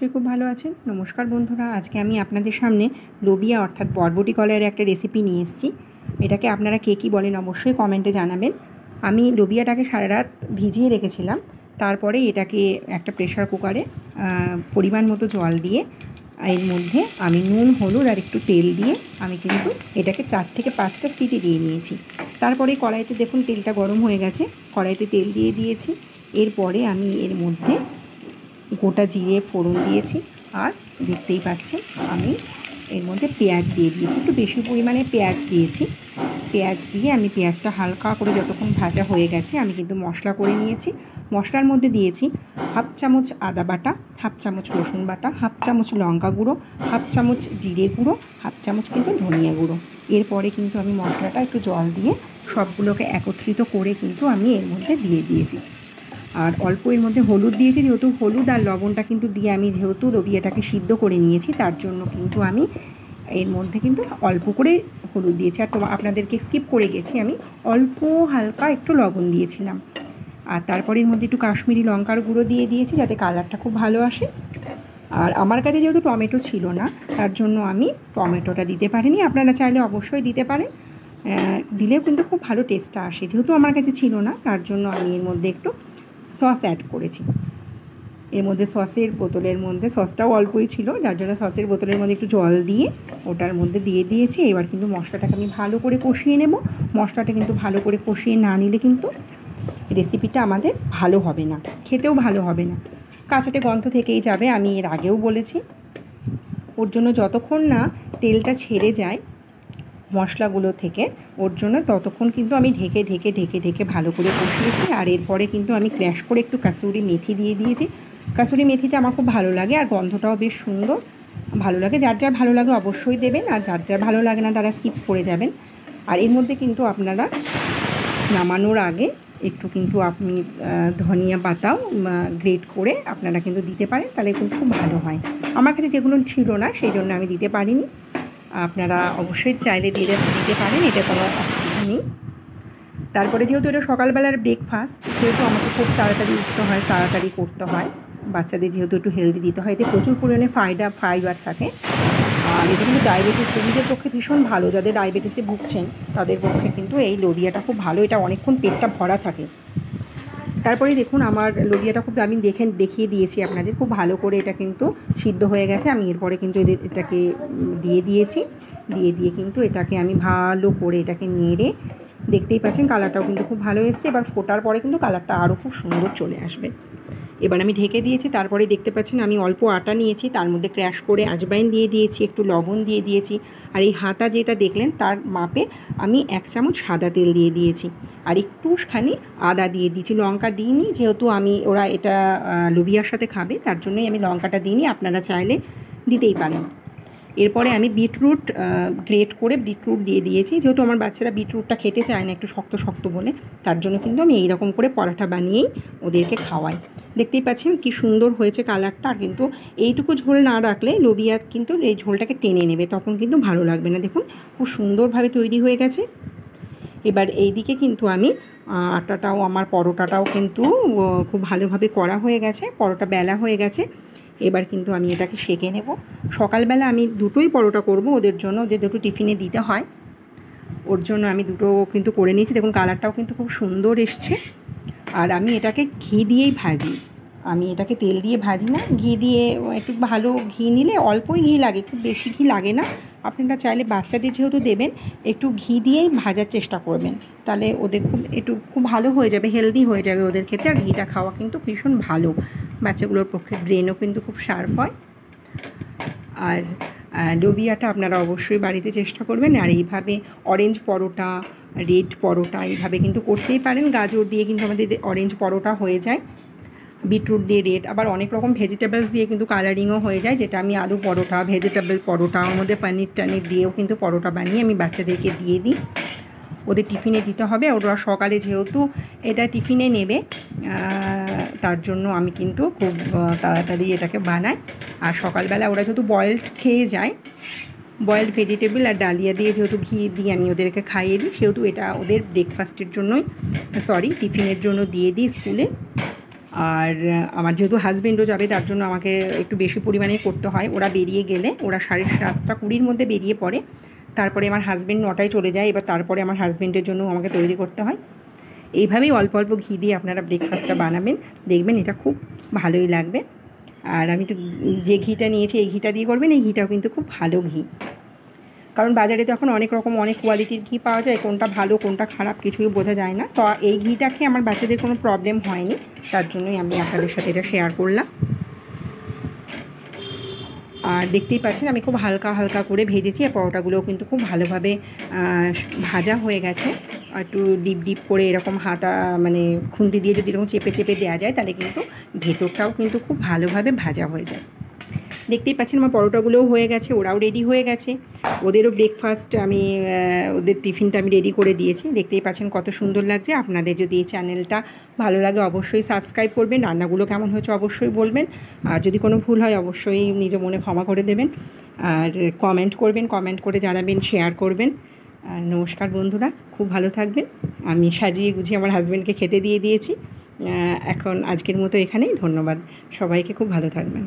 নিশ্চয়ই খুব ভালো আছেন। নমস্কার বন্ধুরা, আজকে আমি আপনাদের সামনে লোবিয়া অর্থাৎ বরবটি কলাইয়ের একটা রেসিপি নিয়ে এসেছি। এটাকে আপনারা কে কী বলেন অবশ্যই কমেন্টে জানাবেন। আমি লোবিয়াটাকে সারা রাত ভিজিয়ে রেখেছিলাম। তারপরে এটাকে একটা প্রেশার কুকারে পরিমাণ মতো জল দিয়ে এর মধ্যে আমি নুন, হলুদ আর একটু তেল দিয়ে আমি কিন্তু এটাকে 4 থেকে 5টা সিটি দিয়ে নিয়েছি। তারপরে কড়াইতে দেখুন তেলটা গরম হয়ে গেছে, কড়াইতে তেল দিয়ে দিয়েছি। এরপরে আমি এর মধ্যে গোটা জিরে ফোড়ন দিয়েছি, আর দেখতেই পাচ্ছেন আমি এর মধ্যে পেঁয়াজ দিয়ে দিয়েছি, একটু বেশি পরিমাণে পেঁয়াজ দিয়েছি। পেঁয়াজ দিয়ে আমি পেঁয়াজটা হালকা করে যতক্ষণ ভাজা হয়ে গেছে আমি কিন্তু মশলা করে নিয়েছি। মশলার মধ্যে দিয়েছি 1/2 চামচ আদা বাটা, 1/2 চামচ রসুন বাটা, 1/2 চামচ লঙ্কা গুঁড়ো, 1/2 চামচ জিরে গুঁড়ো, 1/2 চামচ কিন্তু ধনিয়া গুঁড়ো। এরপরে কিন্তু আমি মশলাটা একটু জল দিয়ে সবগুলোকে একত্রিত করে কিন্তু আমি এর মধ্যে দিয়ে দিয়েছি। আর অল্প এর মধ্যে হলুদ দিয়েছি, যেহেতু হলুদ আর লবণটা কিন্তু দিয়ে আমি যেহেতু লোবিয়াটাকে সিদ্ধ করে নিয়েছি, তার জন্য কিন্তু আমি এর মধ্যে কিন্তু অল্প করে হলুদ দিয়েছি। আর আপনাদেরকে স্কিপ করে গেছি, আমি অল্প হালকা একটু লবণ দিয়েছিলাম। আর তারপরে এর মধ্যে একটু কাশ্মীরি লঙ্কার গুঁড়ো দিয়ে দিয়েছি যাতে কালারটা খুব ভালো আসে। আর আমার কাছে যেহেতু টমেটো ছিল না, তার জন্য আমি টমেটোটা দিতে পারিনি। আপনারা চাইলে অবশ্যই দিতে পারেন, দিলেও কিন্তু খুব ভালো টেস্টটা আসে। যেহেতু আমার কাছে ছিল না, তার জন্য আমি এর মধ্যে একটু সস অ্যাড করেছি। এর মধ্যে সসের বোতলের মধ্যে সসটাও অল্পই ছিল, যার জন্য সসের বোতলের মধ্যে একটু জল দিয়ে ওটার মধ্যে দিয়ে দিয়েছি। এবার কিন্তু মশলাটাকে আমি ভালো করে কষিয়ে নেব। মশলাটা কিন্তু ভালো করে কষিয়ে না নিলে কিন্তু রেসিপিটা আমাদের ভালো হবে না, খেতেও ভালো হবে না, কাঁচাটে গন্ধ থেকেই যাবে। আমি এর আগেও বলেছি, ওর জন্য যতক্ষণ না তেলটা ছেড়ে যায় মশলাগুলো থেকে, ওর জন্য ততক্ষণ কিন্তু আমি ঢেকে ঢেকে ঢেকে ঢেকে ভালো করে কষিয়েছি। আর এরপরে কিন্তু আমি ক্র্যাশ করে একটু কাসুরি মেথি দিয়ে দিয়েছি। কাসুরি মেথিটা আমার খুব ভালো লাগে, আর গন্ধটাও বেশ সুন্দর ভালো লাগে। যার যার ভালো লাগে অবশ্যই দেবেন, আর যার যার ভালো লাগে না তারা স্কিপ করে যাবেন। আর এর মধ্যে কিন্তু আপনারা নামানোর আগে একটু কিন্তু আপনি ধনিয়া পাতাও গ্রেট করে আপনারা কিন্তু দিতে পারেন, তাহলে কিন্তু খুব ভালো হয়। আমার কাছে যেগুলো ছিল না সেই জন্য আমি দিতে পারিনি। আপনারা অবশ্যই চাইলে দিতে পারেন, এটা কোনো অসুবিধা নেই। তারপরে যেহেতু এটা সকালবেলার ব্রেকফাস্ট, সেহেতু আমাকে খুব তাড়াতাড়ি উঠতে হয়, তাড়াতাড়ি করতে হয়। বাচ্চাদের যেহেতু একটু হেলদি দিতে হয়, এতে প্রচুর পরিমাণে ফাইবার থাকে। আর এটা কিন্তু ডায়াবেটিস রোগীদের পক্ষে ভীষণ ভালো। যাদের ডায়াবেটিসে ভুগছেন তাদের পক্ষে কিন্তু এই লোবিয়াটা খুব ভালো, এটা অনেকক্ষণ পেটটা ভরা থাকে। তারপরে দেখুন আমার লোবিয়াটা খুব আমি দেখিয়ে দিয়েছি আপনাদের, খুব ভালো করে এটা কিন্তু সিদ্ধ হয়ে গেছে। আমি এরপরে কিন্তু এটাকে দিয়ে দিয়েছি, দিয়ে কিন্তু এটাকে আমি ভালো করে এটাকে নেড়ে, দেখতেই পাচ্ছেন কালারটাও কিন্তু খুব ভালো এসছে। এবার ফোটার পরে কিন্তু কালারটা আরও খুব সুন্দর চলে আসবে। এবার আমি ঢেকে দিয়েছি। তারপরে দেখতে পাচ্ছেন আমি অল্প আটা নিয়েছি, তার মধ্যে ক্র্যাশ করে আজওয়াইন দিয়ে দিয়েছি, একটু লবণ দিয়ে দিয়েছি। আর এই হাতা যেটা দেখলেন তার মাপে আমি 1 চামচ সাদা তেল দিয়ে দিয়েছি, আর একটুখানি আদা দিয়ে দিয়েছি। লঙ্কা দিইনি, যেহেতু ওরা এটা লোবিয়ার সাথে খাবে, তার জন্যই আমি লঙ্কাটা দিইনি। আপনারা চাইলে দিতেই পারেন। এরপরে আমি বিটরুট গ্রেট করে বিটরুট দিয়ে দিয়েছি, যেহেতু আমার বাচ্চারা বিটরুটটা খেতে চায় না, একটু শক্ত শক্ত বলে, তার জন্য কিন্তু আমি এইরকম করে পরাঠা বানিয়েই ওদেরকে খাওয়াই। দেখতেই পাচ্ছেন কি সুন্দর হয়েছে কালারটা। কিন্তু এইটুকু ঝোল না রাখলে লোবিয়া কিন্তু এই ঝোলটাকে টেনে নেবে, তখন কিন্তু ভালো লাগবে না। দেখুন খুব সুন্দরভাবে তৈরি হয়ে গেছে। এবার এই দিকে কিন্তু আমি আটাটাও, আমার পরোটাটাও কিন্তু খুব ভালোভাবে করা হয়ে গেছে, পরোটা বেলা হয়ে গেছে। এবার কিন্তু আমি এটাকে সেঁকে নেব। সকালবেলা আমি দুটোই পরোটা করব ওদের জন্য, যে দুটো টিফিনে দিতে হয়, ওর জন্য আমি দুটো কিন্তু করে নিয়েছি। দেখুন কালারটাও কিন্তু খুব সুন্দর এসছে। আর আমি এটাকে ঘি দিয়েই ভাজি, আমি এটাকে তেল দিয়ে ভাজি না, ঘি দিয়ে, একটু ভালো ঘি নিলে, অল্পই ঘি লাগে, খুব বেশি ঘি লাগে না। আপনারা চাইলে বাচ্চাদের যেহেতু দেবেন একটু ঘি দিয়েই ভাজার চেষ্টা করবেন, তাহলে ওদের খুব ভালো হয়ে যাবে, হেলদি হয়ে যাবে ওদের ক্ষেত্রে। আর ঘিটা খাওয়া কিন্তু ভীষণ ভালো, বাচ্চাগুলোর পক্ষে ব্রেনও কিন্তু খুব শার্প হয়। আর লোবিয়াটা আপনারা অবশ্যই বাড়িতে চেষ্টা করবেন। আর এইভাবে অরেঞ্জ পরোটা, রেড পরোটা এইভাবে কিন্তু করতেই পারেন। গাজর দিয়ে কিন্তু আমাদের অরেঞ্জ পরোটা হয়ে যায়, বিটরুট দিয়ে রেড, আবার অনেক রকম ভেজিটেবলস দিয়ে কিন্তু কালারিংও হয়ে যায়, যেটা আমি আলু পরোটা, ভেজিটেবল পরোটা, ওর মধ্যে পনির টানির দিয়েও কিন্তু পরোটা বানিয়ে আমি বাচ্চাদেরকে দিয়ে দিই। ওদের টিফিনে দিতে হবে, ওরা সকালে যেহেতু এটা টিফিনে নেবে, তার জন্য আমি কিন্তু খুব তাড়াতাড়ি এটাকে বানাই। আর সকালবেলা ওরা যেহেতু বয়েলড খেয়ে যায়, বয়েলড ভেজিটেবল আর ডালিয়া দিয়ে যেহেতু ঘি দিয়ে আমি ওদেরকে খাইয়ে দিই, সেহেতু এটা ওদের ব্রেকফাস্টের জন্যই টিফিনের জন্য দিয়ে দিই স্কুলে। আর আমার যেহেতু হাজব্যান্ডও যাবে তার জন্য আমাকে একটু বেশি পরিমাণে করতে হয়। ওরা বেরিয়ে গেলে, ওরা 7:30-20 মধ্যে বেরিয়ে পড়ে, তারপরে আমার হাজব্যান্ড 9টায় চলে যায়। এবার তারপরে আমার হাজব্যান্ডের জন্য আমাকে তৈরি করতে হয়। এইভাবেই অল্প অল্প ঘি দিয়ে আপনারা ব্রেকফাস্টটা বানাবেন, দেখবেন এটা খুব ভালোই লাগবে। আর আমি তো যে ঘিটা নিয়েছি এই ঘিটা দিয়ে করবেন। এই ঘিটাও কিন্তু খুব ভালো ঘি, কারণ বাজারে তো এখন অনেক রকম অনেক কোয়ালিটির ঘি পাওয়া যায়, কোনটা ভালো কোনটা খারাপ কিছুই বোঝা যায় না। তো এই ঘিটা খেয়ে আমার বাচ্চাদের কোনো প্রবলেম হয়নি, তার জন্যই আমি আপনাদের সাথে এটা শেয়ার করলাম। আর দেখতেই পাচ্ছেন আমি খুব হালকা হালকা করে ভেজেছি। আর পরোটাগুলোও কিন্তু খুব ভালোভাবে ভাজা হয়ে গেছে। একটু ডিপ ডিপ করে এরকম হাতা মানে খুন্তি দিয়ে যদি এরকম চেপে চেপে দেওয়া যায় তাহলে কিন্তু ভেতরটাও কিন্তু খুব ভালোভাবে ভাজা হয়ে যায়। দেখতেই পাচ্ছেন আমার পরোটাগুলোও হয়ে গেছে, ওরাও রেডি হয়ে গেছে। ওদেরও ব্রেকফাস্ট আমি ওদের টিফিনটা আমি রেডি করে দিয়েছি। দেখতেই পাচ্ছেন কত সুন্দর লাগছে। আপনাদের যদি এই চ্যানেলটা ভালো লাগে অবশ্যই সাবস্ক্রাইব করবেন। রান্নাগুলো কেমন হয়েছে অবশ্যই বলবেন। আর যদি কোনো ভুল হয় অবশ্যই নিজ মনে ক্ষমা করে দেবেন। আর কমেন্ট করবেন, কমেন্ট করে জানাবেন, শেয়ার করবেন। আর নমস্কার বন্ধুরা, খুব ভালো থাকবেন। আমি সাজিয়ে গুছিয়ে আমার হাজব্যান্ডকে খেতে দিয়ে দিয়েছি। এখন আজকের মতো এখানেই, ধন্যবাদ সবাইকে, খুব ভালো থাকবেন।